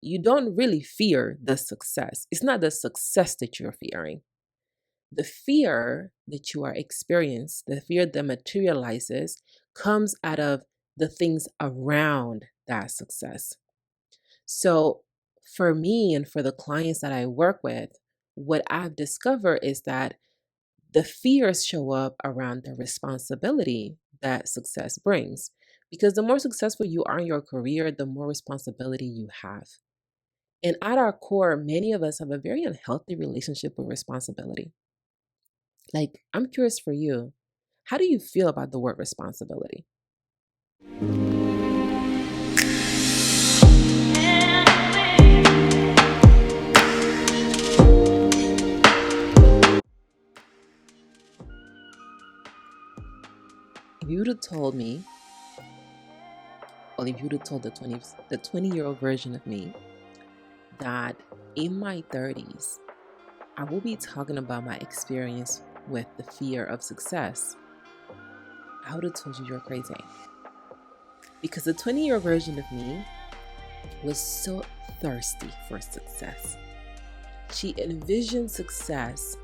you don't really fear the success. It's not the success that you're fearing. The fear that you are experiencing, the fear that materializes, comes out of the things around that success. So, for me and for the clients that I work with, what I've discovered is that the fears show up around the responsibility that success brings. Because the more successful you are in your career, the more responsibility you have. And at our core, many of us have a very unhealthy relationship with responsibility. Like, I'm curious for you, how do you feel about the word responsibility? If you would have told me, or if you would have told the 20-year-old version of me that in my 30s, I will be talking about my experience with the fear of success, I would have told you you're crazy. Because the 20-year version of me was so thirsty for success. She envisioned success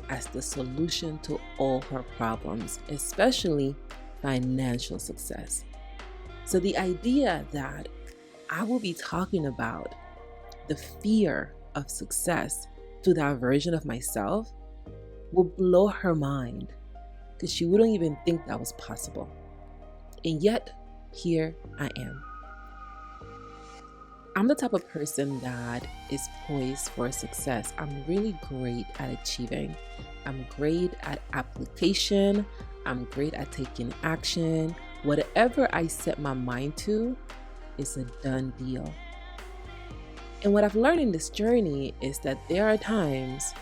as the solution to all her problems, especially financial success. So the idea that I will be talking about the fear of success to that version of myself will blow her mind, because she wouldn't even think that was possible. And yet, here I am. I'm the type of person that is poised for success. I'm really great at achieving. I'm great at application. I'm great at taking action. Whatever I set my mind to is a done deal. And what I've learned in this journey is that there are times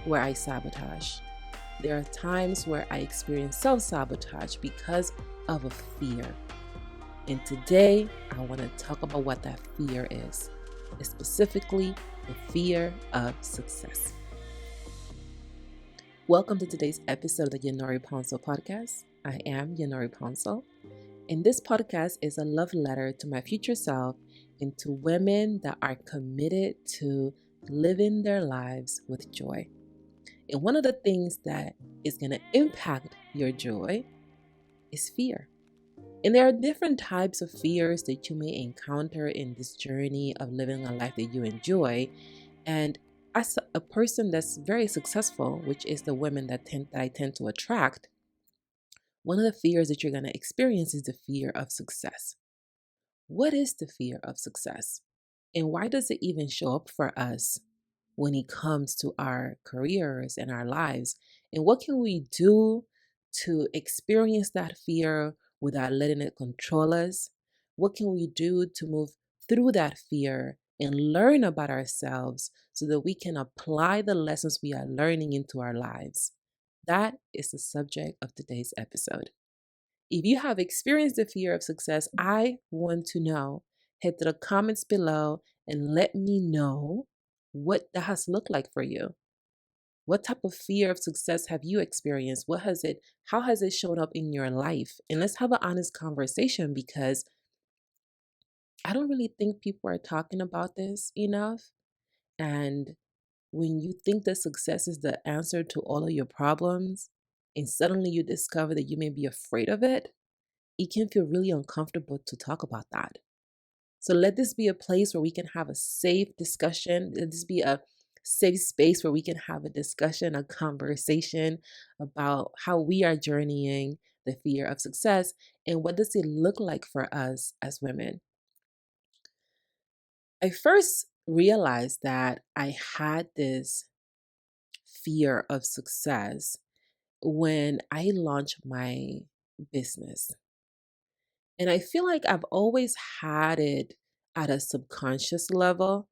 where I sabotage. There are times where I experience self-sabotage because of a fear. And today, I want to talk about what that fear is, specifically the fear of success. Welcome to today's episode of the Yanori Ponsel podcast. I am Yanori Ponsel, and this podcast is a love letter to my future self and to women that are committed to living their lives with joy. And one of the things that is going to impact your joy is fear. And there are different types of fears that you may encounter in this journey of living a life that you enjoy. And as a person that's very successful, which is the women that I tend to attract, one of the fears that you're going to experience is the fear of success. What is the fear of success? And why does it even show up for us when it comes to our careers and our lives? And what can we do to experience that fear without letting it control us? What can we do to move through that fear and learn about ourselves so that we can apply the lessons we are learning into our lives? That is the subject of today's episode. If you have experienced the fear of success, I want to know. Head to the comments below and let me know what that has looked like for you. What type of fear of success have you experienced? How has it shown up in your life? And let's have an honest conversation, because I don't really think people are talking about this enough. And when you think that success is the answer to all of your problems, and suddenly you discover that you may be afraid of it, it can feel really uncomfortable to talk about that. So let this be a place where we can have a safe discussion. Let this be a safe space where we can have a discussion, a conversation about how we are journeying the fear of success and what does it look like for us as women. I first realized that I had this fear of success when I launched my business. And I feel like I've always had it at a subconscious level.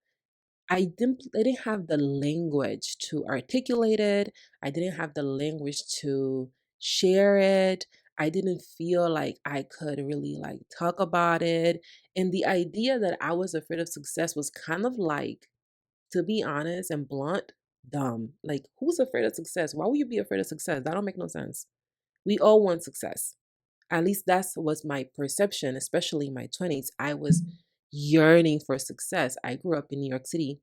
I didn't have the language to articulate it. I didn't have the language to share it. I didn't feel like I could really talk about it. And the idea that I was afraid of success was kind of like, to be honest and blunt, dumb. Like, who's afraid of success? Why would you be afraid of success? That don't make no sense. We all want success. At least that was my perception, especially in my 20s. I was yearning for success. I grew up in New York City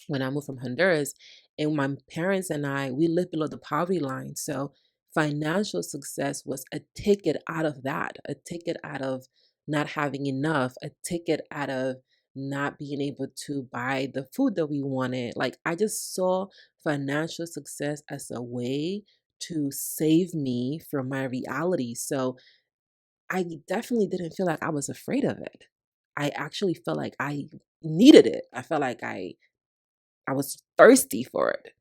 when I moved from Honduras, and my parents and we lived below the poverty line. So financial success was a ticket out of that, a ticket out of not having enough, a ticket out of not being able to buy the food that we wanted. Like, I just saw financial success as a way to save me from my reality. So I definitely didn't feel like I was afraid of it. I actually felt like I needed it. I felt like I was thirsty for it.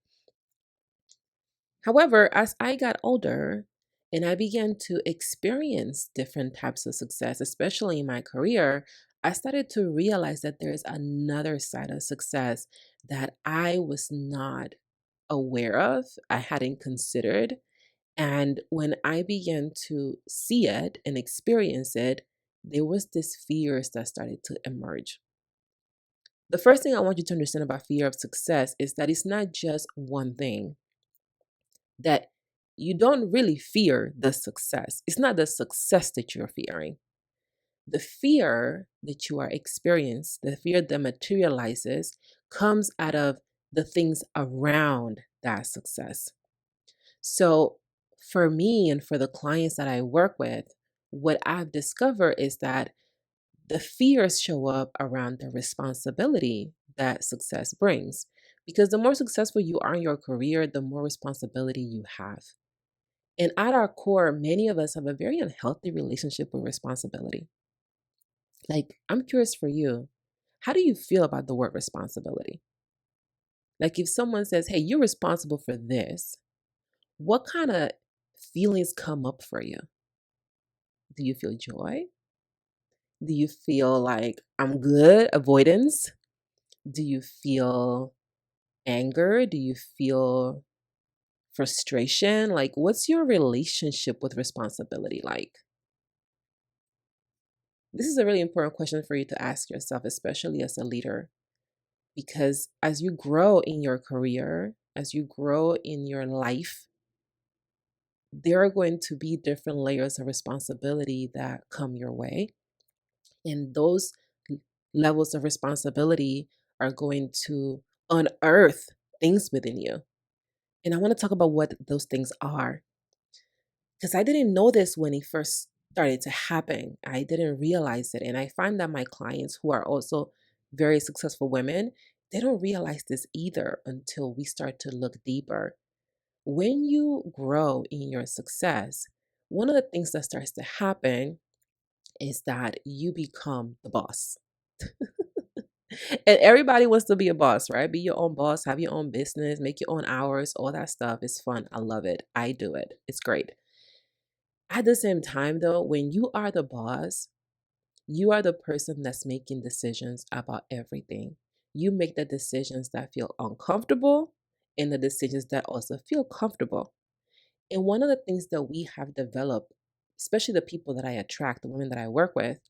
However, as I got older and I began to experience different types of success, especially in my career, I started to realize that there's another side of success that I was not aware of, I hadn't considered. And when I began to see it and experience it, there was this fears that started to emerge. The first thing I want you to understand about fear of success is that it's not just one thing, that you don't really fear the success. It's not the success that you're fearing. The fear that you are experiencing, the fear that materializes, comes out of the things around that success. So for me and for the clients that I work with, what I've discovered is that the fears show up around the responsibility that success brings. Because the more successful you are in your career, the more responsibility you have. And at our core, many of us have a very unhealthy relationship with responsibility. Like, I'm curious for you, how do you feel about the word responsibility? Like, if someone says, hey, you're responsible for this, what kind of feelings come up for you? Do you feel joy? Do you feel like I'm good, avoidance? Do you feel anger? Do you feel frustration? Like, what's your relationship with responsibility like? This is a really important question for you to ask yourself, especially as a leader, because as you grow in your career, as you grow in your life, there are going to be different layers of responsibility that come your way. And those levels of responsibility are going to unearth things within you. And I want to talk about what those things are, because I didn't know this when it first started to happen. I didn't realize it. And I find that my clients who are also very successful women, they don't realize this either until we start to look deeper. When you grow in your success, one of the things that starts to happen is that you become the boss. And everybody wants to be a boss, right? Be your own boss, have your own business, make your own hours, all that stuff is fun. I love it. I do it. It's great. At the same time, though, when you are the boss, you are the person that's making decisions about everything. You make the decisions that feel uncomfortable and the decisions that also feel comfortable. And one of the things that we have developed, especially the people that I attract, the women that I work with,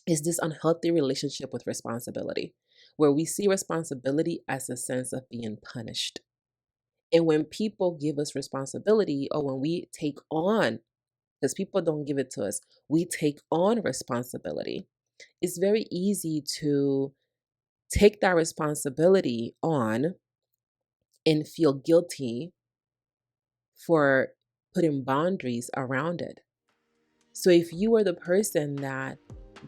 is this unhealthy relationship with responsibility, where we see responsibility as a sense of being punished. And when people give us responsibility, or when we take on, because people don't give it to us, we take on responsibility, it's very easy to take that responsibility on and feel guilty for putting boundaries around it. So if you are the person that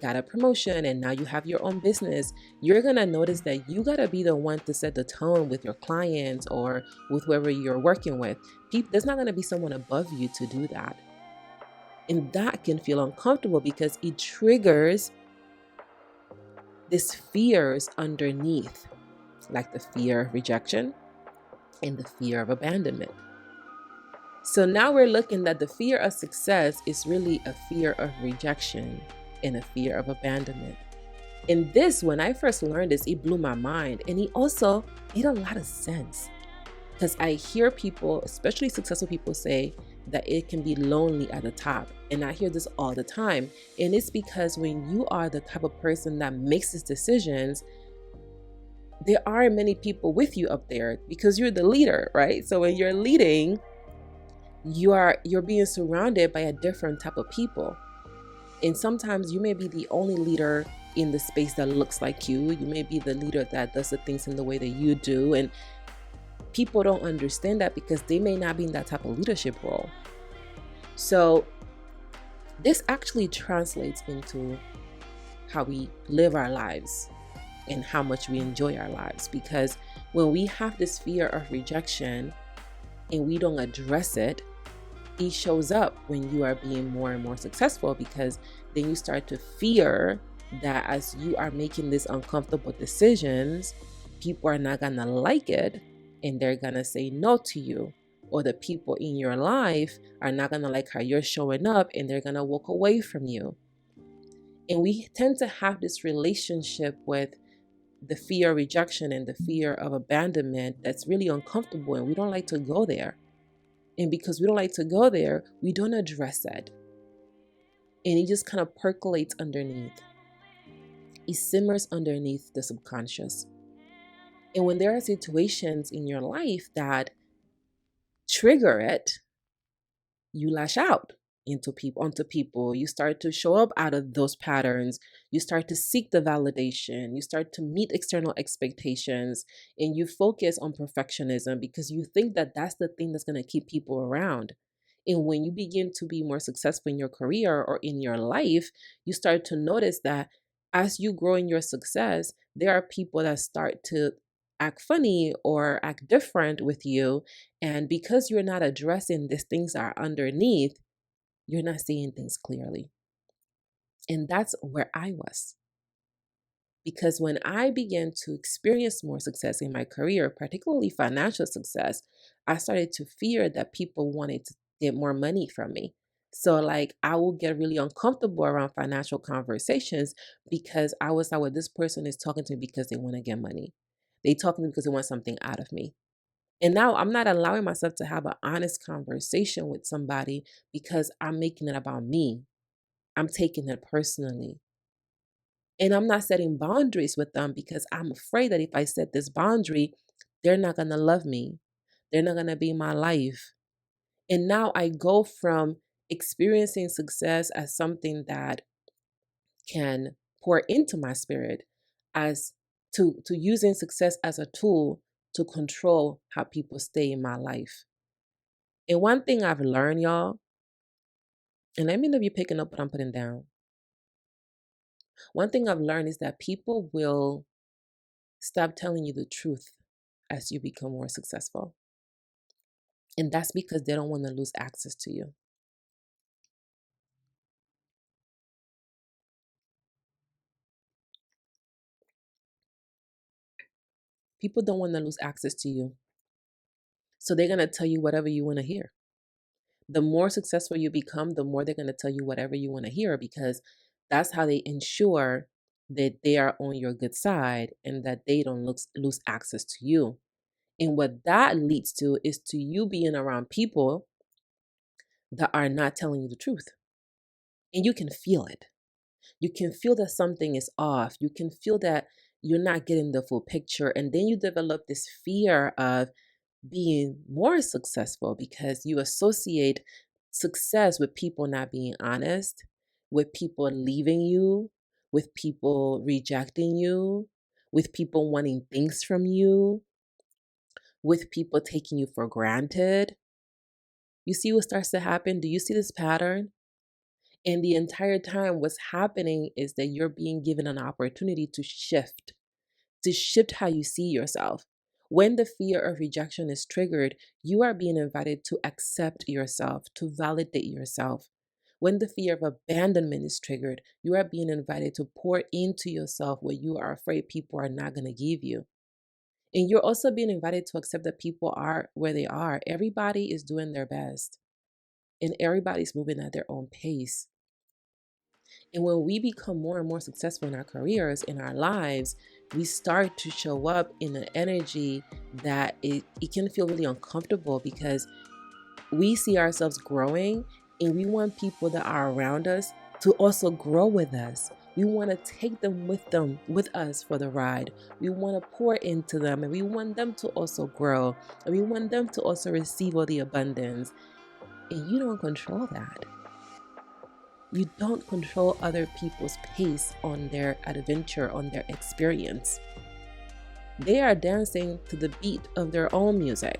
got a promotion and now you have your own business, you're going to notice that you got to be the one to set the tone with your clients or with whoever you're working with. There's not going to be someone above you to do that. And that can feel uncomfortable because it triggers these fears underneath, like the fear of rejection and the fear of abandonment. So now we're looking at the fear of success is really a fear of rejection and a fear of abandonment. And this, when I first learned this, it blew my mind. And it also made a lot of sense. Because I hear people, especially successful people, say that it can be lonely at the top. And I hear this all the time. And it's because when you are the type of person that makes these decisions, there are many people with you up there because you're the leader, right? So when you're leading, you're being surrounded by a different type of people. And sometimes you may be the only leader in the space that looks like you. You may be the leader that does the things in the way that you do. And people don't understand that because they may not be in that type of leadership role. So this actually translates into how we live our lives and how much we enjoy our lives. Because when we have this fear of rejection and we don't address it, it shows up when you are being more and more successful, because then you start to fear that as you are making these uncomfortable decisions, people are not going to like it and they're going to say no to you. Or the people in your life are not going to like how you're showing up and they're going to walk away from you. And we tend to have this relationship with the fear of rejection and the fear of abandonment that's really uncomfortable, and we don't like to go there. And because we don't like to go there, we don't address it. And it just kind of percolates underneath. It simmers underneath the subconscious. And when there are situations in your life that trigger it, you lash out onto people. You start to show up out of those patterns. You start to seek the validation. You start to meet external expectations, and you focus on perfectionism because you think that that's the thing that's going to keep people around. And when you begin to be more successful in your career or in your life, you start to notice that as you grow in your success, there are people that start to act funny or act different with you. And because you're not addressing these things that are underneath, you're not seeing things clearly. And that's where I was. Because when I began to experience more success in my career, particularly financial success, I started to fear that people wanted to get more money from me. So like I will get really uncomfortable around financial conversations because I was like, well, this person is talking to me because they want to get money. They talk to me because they want something out of me. And now I'm not allowing myself to have an honest conversation with somebody because I'm making it about me. I'm taking it personally. And I'm not setting boundaries with them because I'm afraid that if I set this boundary, they're not going to love me. They're not going to be in my life. And now I go from experiencing success as something that can pour into my spirit as to using success as a tool to control how people stay in my life. And one thing I've learned, y'all, and let me know if you're picking up what I'm putting down. One thing I've learned is that people will stop telling you the truth as you become more successful. And that's because they don't want to lose access to you. People don't want to lose access to you. So they're going to tell you whatever you want to hear. The more successful you become, the more they're going to tell you whatever you want to hear, because that's how they ensure that they are on your good side and that they don't lose access to you. And what that leads to is to you being around people that are not telling you the truth. And you can feel it. You can feel that something is off. You can feel that you're not getting the full picture. And then you develop this fear of being more successful because you associate success with people not being honest, with people leaving you, with people rejecting you, with people wanting things from you, with people taking you for granted. You see what starts to happen? Do you see this pattern? And the entire time, what's happening is that you're being given an opportunity to shift how you see yourself. When the fear of rejection is triggered, you are being invited to accept yourself, to validate yourself. When the fear of abandonment is triggered, you are being invited to pour into yourself what you are afraid people are not going to give you. And you're also being invited to accept that people are where they are. Everybody is doing their best, and everybody's moving at their own pace. And when we become more and more successful in our careers, in our lives, we start to show up in an energy that it can feel really uncomfortable because we see ourselves growing and we want people that are around us to also grow with us. We want to take them with us for the ride. We want to pour into them and we want them to also grow. And we want them to also receive all the abundance. And you don't control that. You don't control other people's pace on their adventure, on their experience. They are dancing to the beat of their own music.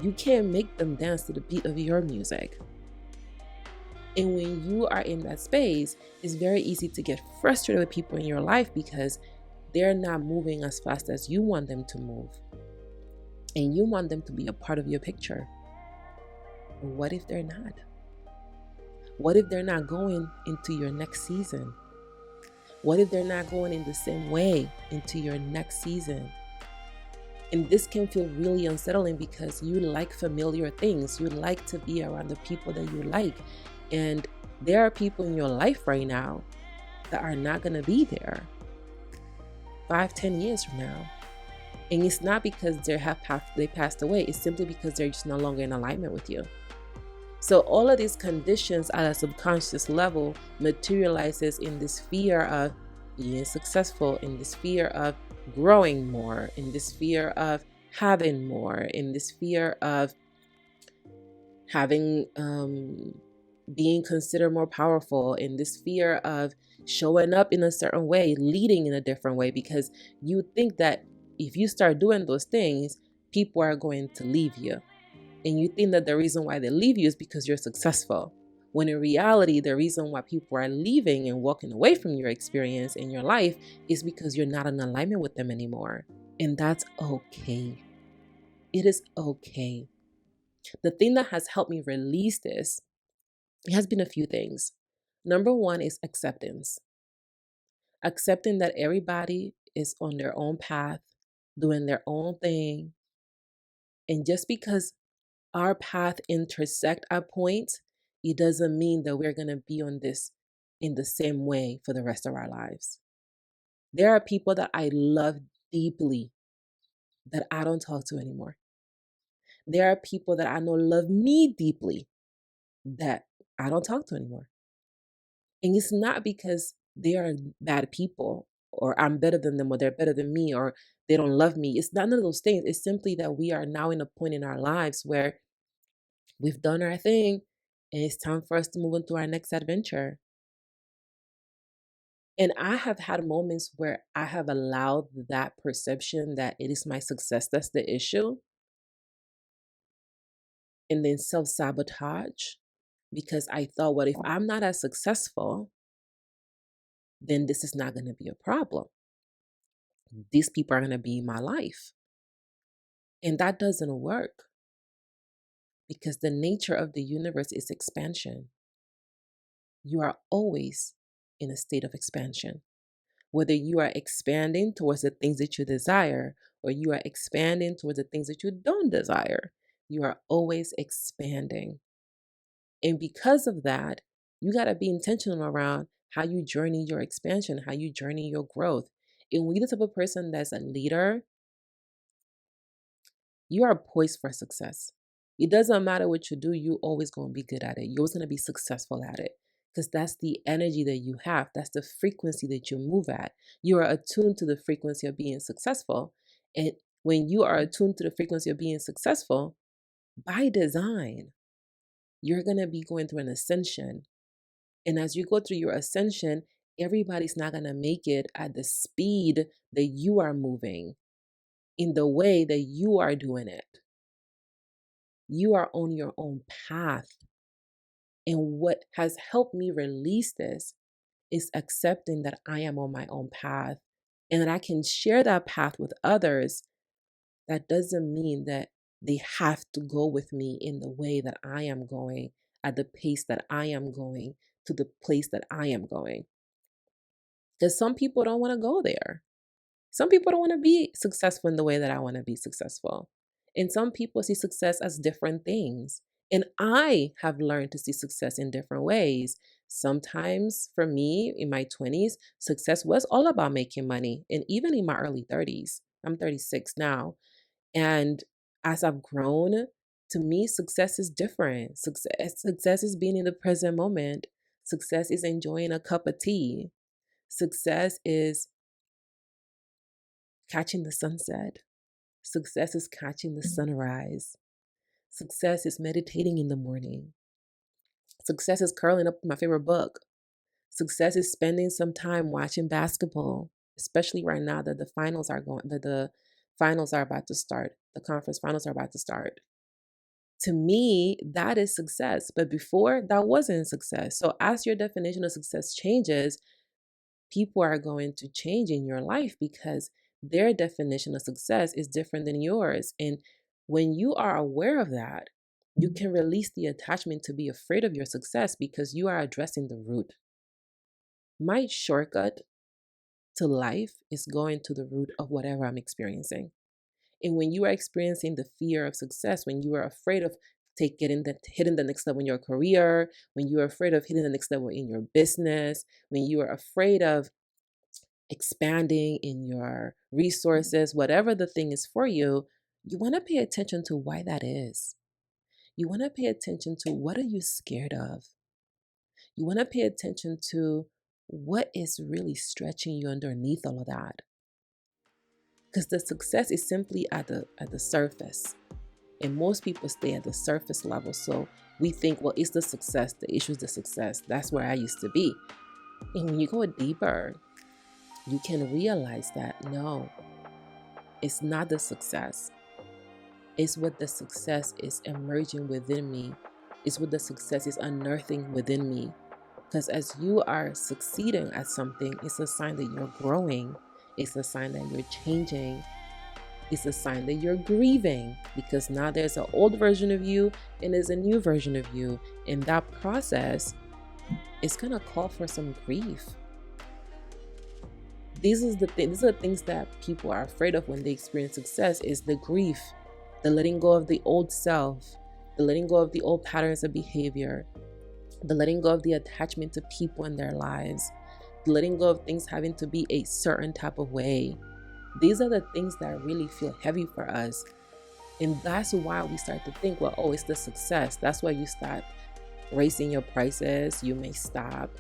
You can't make them dance to the beat of your music. And when you are in that space, it's very easy to get frustrated with people in your life because they're not moving as fast as you want them to move. And you want them to be a part of your picture. But what if they're not? What if they're not going into your next season? What if they're not going in the same way into your next season? And this can feel really unsettling because you like familiar things. You like to be around the people that you like. And there are people in your life right now that are not going to be there 5-10 years from now. And it's not because they passed away. It's simply because they're just no longer in alignment with you. So all of these conditions at a subconscious level materializes in this fear of being successful, in this fear of growing more, in this fear of having more, in this fear of having being considered more powerful, in this fear of showing up in a certain way, leading in a different way, because you think that if you start doing those things, people are going to leave you. And you think that the reason why they leave you is because you're successful. When in reality, the reason why people are leaving and walking away from your experience in your life is because you're not in alignment with them anymore. And that's okay. It is okay. The thing that has helped me release this, it has been a few things. Number one is acceptance. Accepting that everybody is on their own path, doing their own thing. And just because our path intersect at points, it doesn't mean that we're going to be on this in the same way for the rest of our lives. There are people that I love deeply that I don't talk to anymore. There are people that I know love me deeply that I don't talk to anymore. And it's not because they are bad people or I'm better than them or they're better than me or they don't love me. It's not none of those things. It's simply that we are now in a point in our lives where we've done our thing and it's time for us to move into our next adventure. And I have had moments where I have allowed that perception that it is my success that's the issue, and then self-sabotage because I thought, what if I'm not as successful, then this is not going to be a problem. These people are going to be in my life. And that doesn't work because the nature of the universe is expansion. You are always in a state of expansion. Whether you are expanding towards the things that you desire or you are expanding towards the things that you don't desire, you are always expanding. And because of that, you got to be intentional around how you journey your expansion, how you journey your growth. And when you're the type of person that's a leader, you are poised for success. It doesn't matter what you do, you're always going to be good at it. You're always going to be successful at it because that's the energy that you have. That's the frequency that you move at. You are attuned to the frequency of being successful. And when you are attuned to the frequency of being successful, by design, you're going to be going through an ascension. And as you go through your ascension, everybody's not going to make it at the speed that you are moving, in the way that you are doing it. You are on your own path. And what has helped me release this is accepting that I am on my own path and that I can share that path with others. That doesn't mean that they have to go with me in the way that I am going, at the pace that I am going, to the place that I am going. Because some people don't want to go there. Some people don't want to be successful in the way that I want to be successful. And some people see success as different things. And I have learned to see success in different ways. Sometimes for me in my 20s, success was all about making money. And even in my early 30s, I'm 36 now. And as I've grown, to me, success is different. Success is being in the present moment. Success is enjoying a cup of tea. Success is catching the sunset. Success is catching the sunrise. Success is meditating in the morning. Success is curling up my favorite book. Success is spending some time watching basketball, especially right now that the finals are about to start. The conference finals are about to start. To me, that is success. But before, that wasn't success. So as your definition of success changes, people are going to change in your life because their definition of success is different than yours. And when you are aware of that, you can release the attachment to be afraid of your success because you are addressing the root. My shortcut to life is going to the root of whatever I'm experiencing. And when you are experiencing the fear of success, when you are afraid of hitting the next level in your career, when you are afraid of hitting the next level in your business, when you are afraid of expanding in your resources, whatever the thing is for you, you want to pay attention to why that is. You want to pay attention to what are you scared of? You want to pay attention to what is really stretching you underneath all of that. Because the success is simply at the surface. And most people stay at the surface level. So we think, well, it's the success. The issue is the success. That's where I used to be. And when you go deeper, you can realize that no, it's not the success. It's what the success is emerging within me. It's what the success is unearthing within me. Because as you are succeeding at something, it's a sign that you're growing. It's a sign that you're changing. It's a sign that you're grieving because now there's an old version of you and there's a new version of you. And that process is going to call for some grief. These are the things that people are afraid of when they experience success is the grief, the letting go of the old self, the letting go of the old patterns of behavior, the letting go of the attachment to people in their lives, the letting go of things having to be a certain type of way. These are the things that really feel heavy for us. And that's why we start to think, well, oh, it's the success. That's why you start raising your prices. You may stop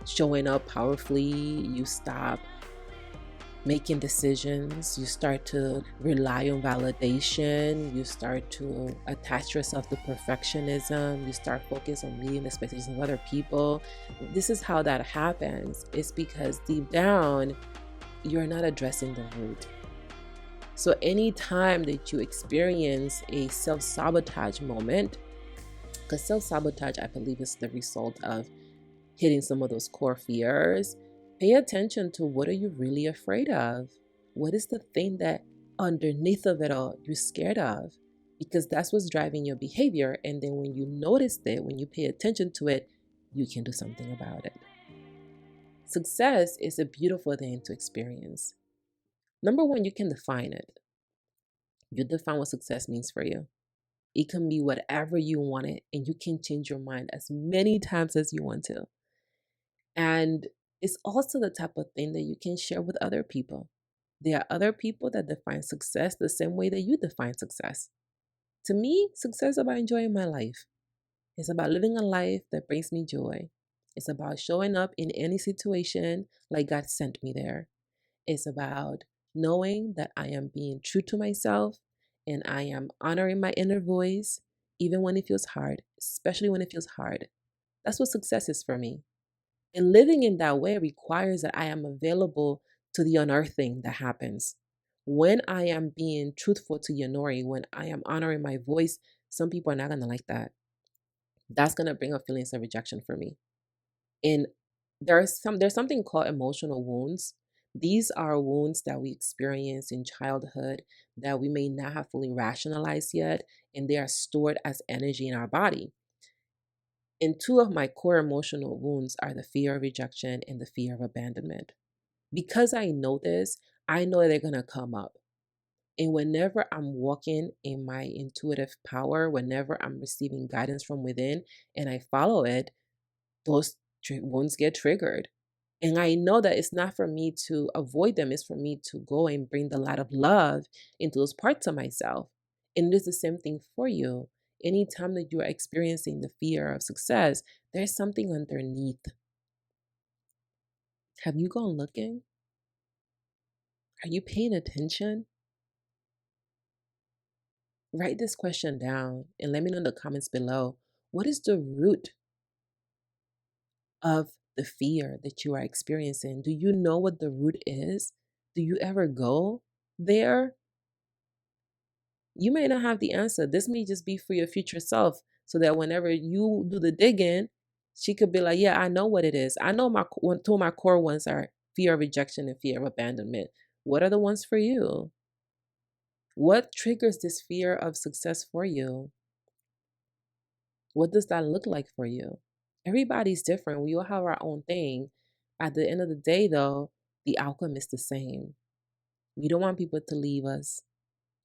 showing up powerfully. You stop making decisions. You start to rely on validation. You start to attach yourself to perfectionism. You start focus on meeting the expectations of other people. This is how that happens. It's because deep down, you're not addressing the root. So anytime that you experience a self-sabotage moment, because self-sabotage, I believe, is the result of hitting some of those core fears, pay attention to what are you really afraid of? What is the thing that underneath of it all you're scared of? Because that's what's driving your behavior. And then when you notice it, when you pay attention to it, you can do something about it. Success is a beautiful thing to experience. Number one, you can define it. You define what success means for you. It can be whatever you want it, and you can change your mind as many times as you want to. And it's also the type of thing that you can share with other people. There are other people that define success the same way that you define success. To me, success is about enjoying my life. It's about living a life that brings me joy. It's about showing up in any situation like God sent me there. It's about knowing that I am being true to myself and I am honoring my inner voice, even when it feels hard, especially when it feels hard. That's what success is for me. And living in that way requires that I am available to the unearthing that happens. When I am being truthful to Yanori, when I am honoring my voice, some people are not going to like that. That's going to bring up feelings of rejection for me. And there's something called emotional wounds. These are wounds that we experience in childhood that we may not have fully rationalized yet, and they are stored as energy in our body. And two of my core emotional wounds are the fear of rejection and the fear of abandonment. Because I know this, I know they're going to come up. And whenever I'm walking in my intuitive power, whenever I'm receiving guidance from within and I follow it, those wounds get triggered. And I know that it's not for me to avoid them, it's for me to go and bring the light of love into those parts of myself. And it is the same thing for you. Anytime that you are experiencing the fear of success, there's something underneath. Have you gone looking? Are you paying attention? Write this question down and let me know in the comments below. What is the root of the fear that you are experiencing? Do you know what the root is? Do you ever go there? You may not have the answer. This may just be for your future self so that whenever you do the digging, she could be like, yeah, I know what it is. I know two of my core ones are fear of rejection and fear of abandonment. What are the ones for you? What triggers this fear of success for you? What does that look like for you? Everybody's different. We all have our own thing. At the end of the day, though, the outcome is the same. We don't want people to leave us.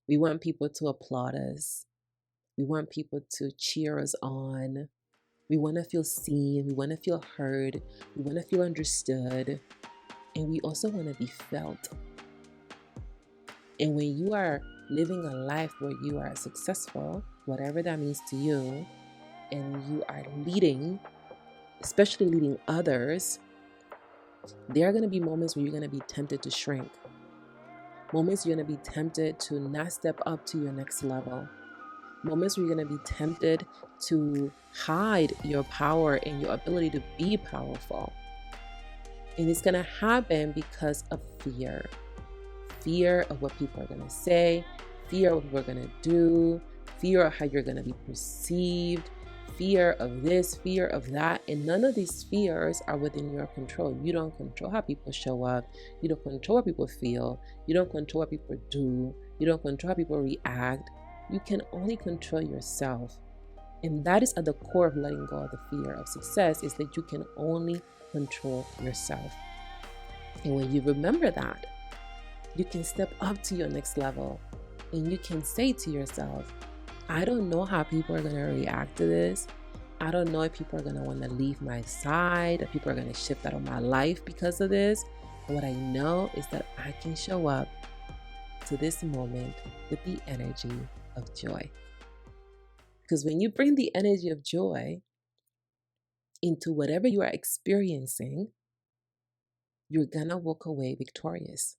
We want people to applaud us. We want people to cheer us on. We want to feel seen. We want to feel heard. We want to feel understood. And we also want to be felt. And when you are living a life where you are successful, whatever that means to you, and you are leading, especially leading others, there are going to be moments where you're going to be tempted to shrink. Moments you're going to be tempted to not step up to your next level. Moments where you're going to be tempted to hide your power and your ability to be powerful. And it's going to happen because of fear. Fear of what people are going to say, fear of what we're going to do, fear of how you're going to be perceived, fear of this, fear of that. And none of these fears are within your control. You don't control how people show up. You don't control what people feel. You don't control what people do. You don't control how people react. You can only control yourself. And that is at the core of letting go of the fear of success, is that you can only control yourself. And when you remember that, you can step up to your next level and you can say to yourself, I don't know how people are going to react to this. I don't know if people are going to want to leave my side, if people are going to shift out of my life because of this. But what I know is that I can show up to this moment with the energy of joy. Because when you bring the energy of joy into whatever you are experiencing, you're going to walk away victorious.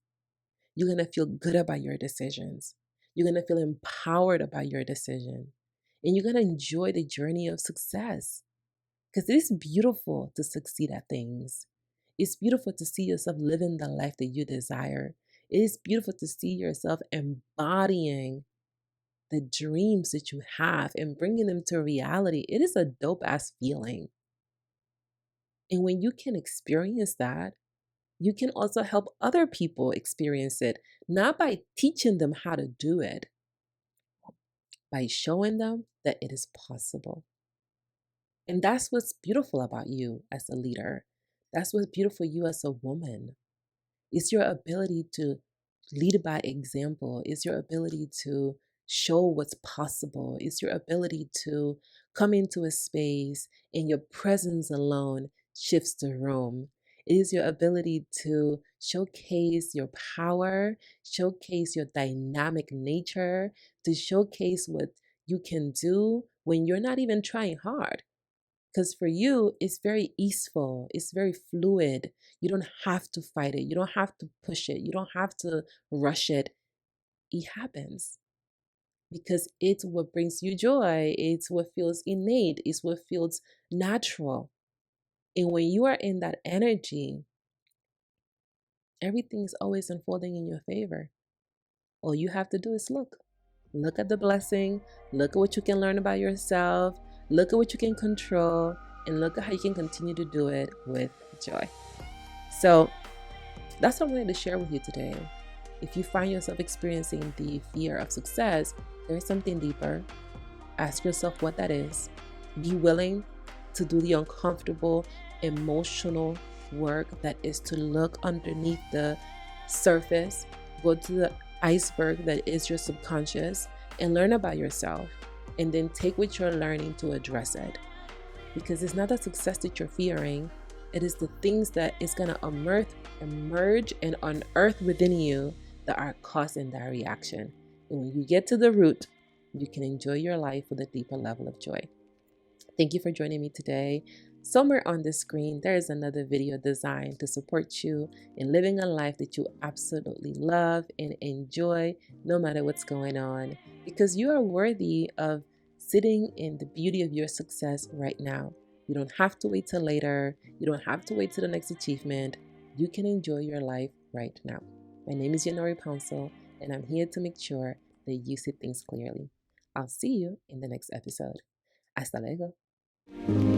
You're going to feel good about your decisions. You're going to feel empowered about your decision. And you're going to enjoy the journey of success. Because it is beautiful to succeed at things. It's beautiful to see yourself living the life that you desire. It is beautiful to see yourself embodying the dreams that you have and bringing them to reality. It is a dope ass feeling. And when you can experience that, you can also help other people experience it, not by teaching them how to do it, by showing them that it is possible. And that's what's beautiful about you as a leader. That's what's beautiful you as a woman. It's your ability to lead by example. It's your ability to show what's possible. It's your ability to come into a space and your presence alone shifts the room. It is your ability to showcase your power, showcase your dynamic nature, to showcase what you can do when you're not even trying hard. Because for you, it's very easeful, it's very fluid. You don't have to fight it, you don't have to push it, you don't have to rush it. It happens because it's what brings you joy, it's what feels innate, it's what feels natural. And when you are in that energy, everything is always unfolding in your favor. All you have to do is look. Look at the blessing, look at what you can learn about yourself, look at what you can control, and look at how you can continue to do it with joy. So that's what I wanted to share with you today. If you find yourself experiencing the fear of success, there is something deeper. Ask yourself what that is. Be willing to do the uncomfortable, emotional work that is to look underneath the surface, go to the iceberg that is your subconscious, and learn about yourself, and then take what you're learning to address it. Because it's not the success that you're fearing, it is the things that is going to emerge and unearth within you that are causing that reaction. And when you get to the root, you can enjoy your life with a deeper level of joy. Thank you for joining me today. Somewhere on the screen, there is another video designed to support you in living a life that you absolutely love and enjoy no matter what's going on, because you are worthy of sitting in the beauty of your success right now. You don't have to wait till later. You don't have to wait till the next achievement. You can enjoy your life right now. My name is Yanori Pouncil, and I'm here to make sure that you see things clearly. I'll see you in the next episode. Hasta luego.